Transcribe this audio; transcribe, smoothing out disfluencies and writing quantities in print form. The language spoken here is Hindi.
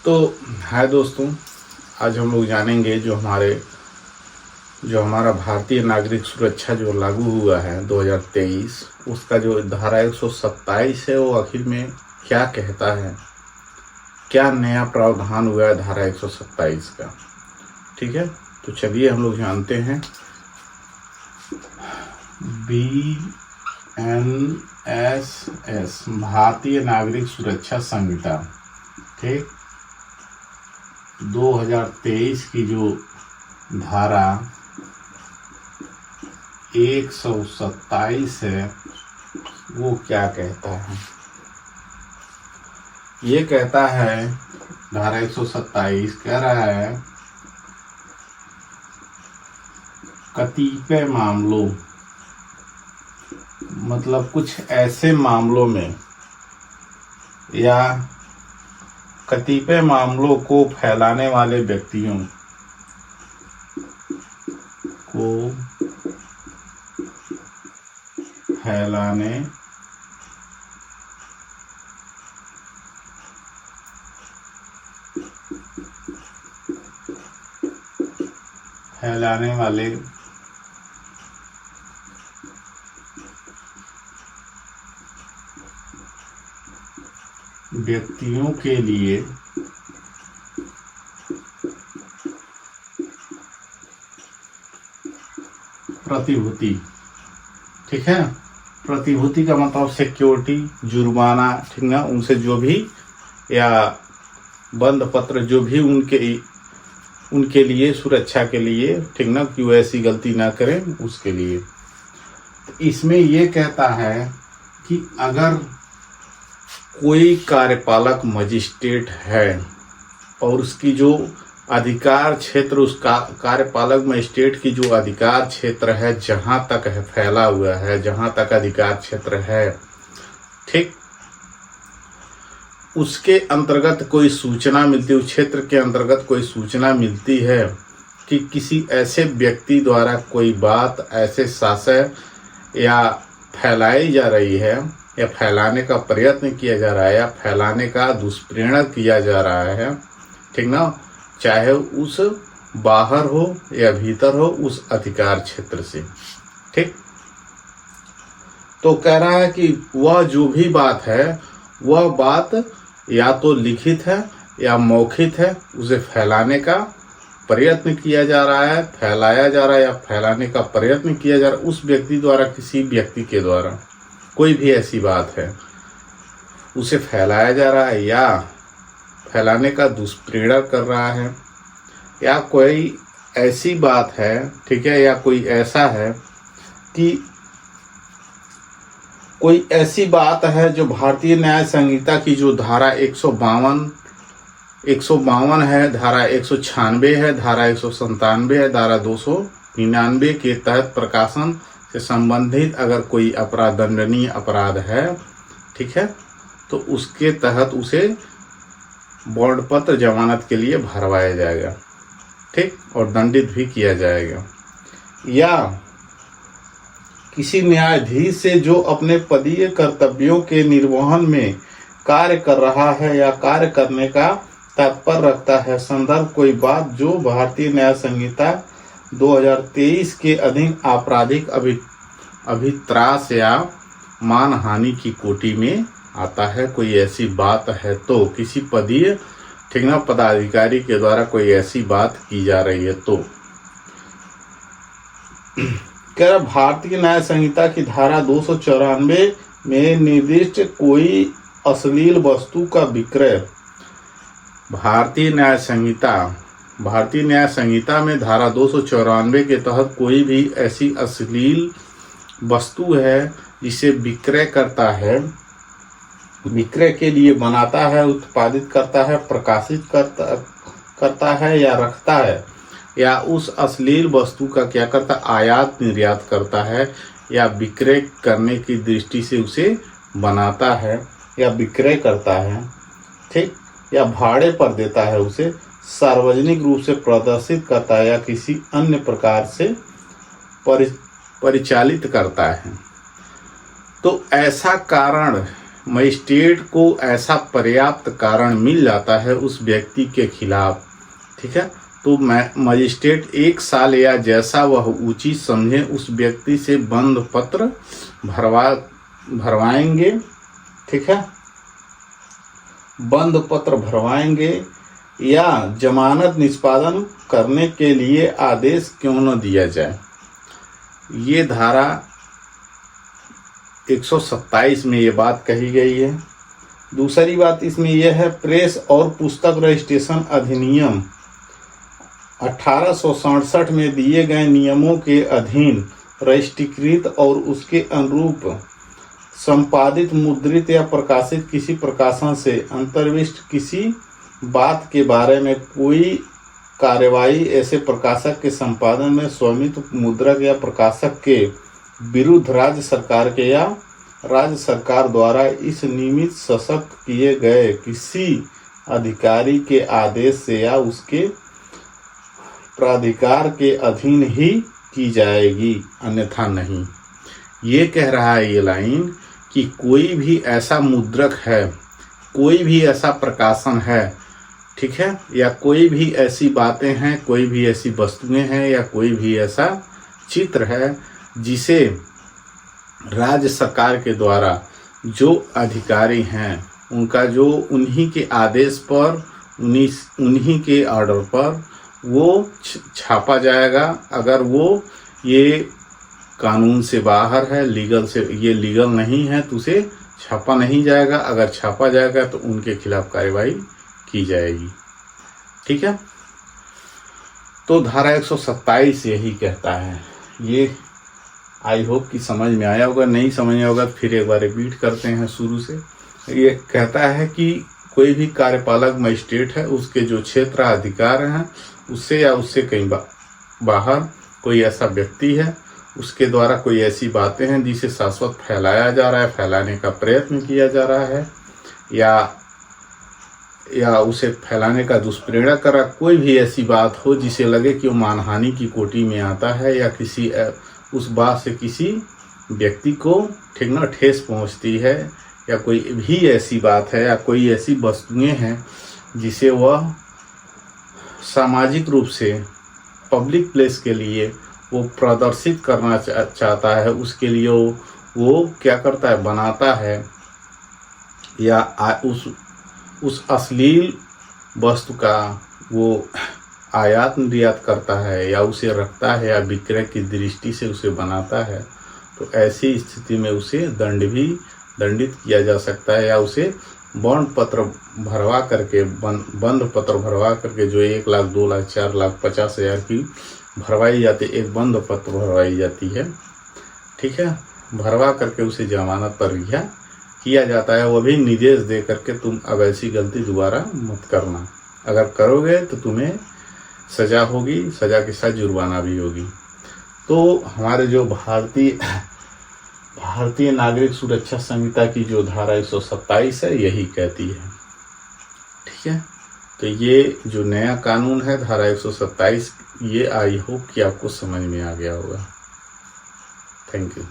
तो हाय दोस्तों, आज हम लोग जानेंगे जो हमारा भारतीय नागरिक सुरक्षा जो लागू हुआ है 2023, उसका जो धारा 127 है वो आखिर में क्या कहता है, क्या नया प्रावधान हुआ है धारा 127 का। ठीक है, तो चलिए हम लोग जानते हैं। BNSS भारतीय नागरिक सुरक्षा संहिता, ठीक, 2023 की जो धारा 127 है वो क्या कहता है। ये कहता है, धारा 127 कह रहा है कतिपय मामलों, मतलब कुछ ऐसे मामलों में या कतिपय मामलों को फैलाने वाले व्यक्तियों को फैलाने वाले व्यक्तियों के लिए प्रतिभूति, ठीक है, प्रतिभूति का मतलब सिक्योरिटी, जुर्माना, ठीक ना, उनसे जो भी या बंद पत्र जो भी उनके लिए सुरक्षा के लिए, ठीक ना, कि वो ऐसी गलती ना करें उसके लिए। तो इसमें ये कहता है कि अगर कोई कार्यपालक मजिस्ट्रेट है और उसकी जो अधिकार क्षेत्र, उस कार्यपालक मजिस्ट्रेट की जो अधिकार क्षेत्र है, जहां तक है फैला हुआ है, जहां तक अधिकार क्षेत्र है, ठीक, उसके अंतर्गत कोई सूचना मिलती है, उस क्षेत्र के अंतर्गत कोई सूचना मिलती है कि किसी ऐसे व्यक्ति द्वारा कोई बात ऐसे शासन या फैलाई जा रही है या फैलाने का प्रयत्न किया जा रहा है या फैलाने का दुष्प्रेरण किया जा रहा है, ठीक ना, चाहे उस बाहर हो या भीतर हो, उस अधिकार क्षेत्र से, ठीक। तो कह रहा है कि वह जो भी बात है, वह बात या तो लिखित है या मौखिक है, उसे फैलाने का प्रयत्न किया जा रहा है, फैलाया जा रहा है या फैलाने का प्रयत्न किया जा रहा है उस व्यक्ति द्वारा, किसी व्यक्ति के द्वारा कोई भी ऐसी बात है उसे फैलाया जा रहा है या फैलाने का दुष्प्रेरण कर रहा है, या कोई ऐसी बात है, ठीक है, या कोई ऐसा है कि कोई ऐसी बात है जो भारतीय न्याय संहिता की जो धारा 152 है, धारा 196 है, धारा 197 है, धारा 299 के तहत प्रकाशन से संबंधित अगर कोई अपराध, दंडनीय अपराध है, ठीक है, तो उसके तहत उसे बॉन्ड पत्र जमानत के लिए भरवाया जाएगा, ठीक, और दंडित भी किया जाएगा। या किसी न्यायाधीश से जो अपने पदीय कर्तव्यों के निर्वहन में कार्य कर रहा है या कार्य करने का तात्पर्य रखता है, संदर्भ कोई बात जो भारतीय न्याय संहिता 2023 के अधीन आपराधिक अभित्रास या मानहानि की कोटि में आता है, कोई ऐसी बात है तो किसी पदीय, ठीक ना, पदाधिकारी के द्वारा कोई ऐसी बात की जा रही है तो क्या भारतीय न्याय संहिता की धारा 294 में निर्दिष्ट कोई अश्लील वस्तु का विक्रय, भारतीय न्याय संहिता में धारा 294 के तहत कोई भी ऐसी अश्लील वस्तु है जिसे विक्रय करता है, विक्रय के लिए बनाता है, उत्पादित करता है, प्रकाशित करता है या रखता है, या उस अश्लील वस्तु का क्या करता, आयात निर्यात करता है या विक्रय करने की दृष्टि से उसे बनाता है या विक्रय करता है, ठीक, या भाड़े पर देता है, उसे सार्वजनिक रूप से प्रदर्शित करता है या किसी अन्य प्रकार से परिचालित करता है। तो ऐसा कारण मजिस्ट्रेट को ऐसा पर्याप्त कारण मिल जाता है उस व्यक्ति के खिलाफ, ठीक है, तो मजिस्ट्रेट 1 साल या जैसा वह उचित समझे उस व्यक्ति से बंद पत्र भरवाएंगे, ठीक है, बंद पत्र भरवाएंगे या जमानत निष्पादन करने के लिए आदेश क्यों न दिया जाए। ये धारा 127 में ये बात कही गई है। दूसरी बात इसमें यह है, प्रेस और पुस्तक रजिस्ट्रेशन अधिनियम 1867 में दिए गए नियमों के अधीन रजिस्ट्रीकृत और उसके अनुरूप संपादित, मुद्रित या प्रकाशित किसी प्रकाशन से अंतर्विष्ट किसी बात के बारे में कोई कार्यवाही ऐसे प्रकाशक के संपादन में स्वामित्व, मुद्रक या प्रकाशक के विरुद्ध राज्य सरकार के या राज्य सरकार द्वारा इस निमित्त सशक्त किए गए किसी अधिकारी के आदेश से या उसके प्राधिकार के अधीन ही की जाएगी, अन्यथा नहीं। ये कह रहा है ये लाइन कि कोई भी ऐसा मुद्रक है, कोई भी ऐसा प्रकाशन है, ठीक है, या कोई भी ऐसी बातें हैं, कोई भी ऐसी वस्तुएं हैं या कोई भी ऐसा चित्र है जिसे राज्य सरकार के द्वारा जो अधिकारी हैं उनका जो उन्हीं के आदेश पर, उन्हीं के ऑर्डर पर वो छापा जाएगा। अगर वो ये कानून से बाहर है, लीगल से, ये लीगल नहीं है तो उसे छापा नहीं जाएगा। अगर छापा जाएगा तो उनके खिलाफ कार्रवाई की जाएगी, ठीक है। तो धारा 127 यही कहता है। ये आई होप कि समझ में आया होगा, नहीं समझ में होगा फिर एक बार रिपीट करते हैं शुरू से। ये कहता है कि कोई भी कार्यपालक मजिस्ट्रेट है, उसके जो क्षेत्र अधिकार हैं उससे या उससे कहीं बाहर कोई ऐसा व्यक्ति है, उसके द्वारा कोई ऐसी बातें हैं जिसे शाश्वत फैलाया जा रहा है, फैलाने का प्रयत्न किया जा रहा है या उसे फैलाने का दुष्प्रेरणा कर रहा, कोई भी ऐसी बात हो जिसे लगे कि वो मानहानि की कोटि में आता है या किसी उस बात से किसी व्यक्ति को ठीक ना ठेस पहुंचती है, या कोई भी ऐसी बात है या कोई ऐसी वस्तुएं हैं जिसे वह सामाजिक रूप से पब्लिक प्लेस के लिए वो प्रदर्शित करना चाहता है, उसके लिए वो क्या करता है, बनाता है या उस अश्लील वस्तु का वो आयात निर्यात करता है या उसे रखता है या विक्रय की दृष्टि से उसे बनाता है, तो ऐसी स्थिति में उसे दंडित किया जा सकता है या उसे बंद पत्र भरवा करके बंद पत्र भरवा करके जो 1 लाख 2 लाख 4 लाख 50 हज़ार की भरवाई जाती है, एक बंद पत्र भरवाई जाती है, ठीक है, भरवा करके उसे जमानत पर रिहा किया जाता है। वो भी निर्देश दे करके तुम अब ऐसी गलती दोबारा मत करना, अगर करोगे तो तुम्हें सज़ा होगी, सज़ा के साथ जुर्माना भी होगी। तो हमारे जो भारतीय नागरिक सुरक्षा संहिता की जो धारा 127 है यही कहती है, ठीक है। तो ये जो नया कानून है धारा 127, ये आई होप कि आपको समझ में आ गया होगा। Thank you.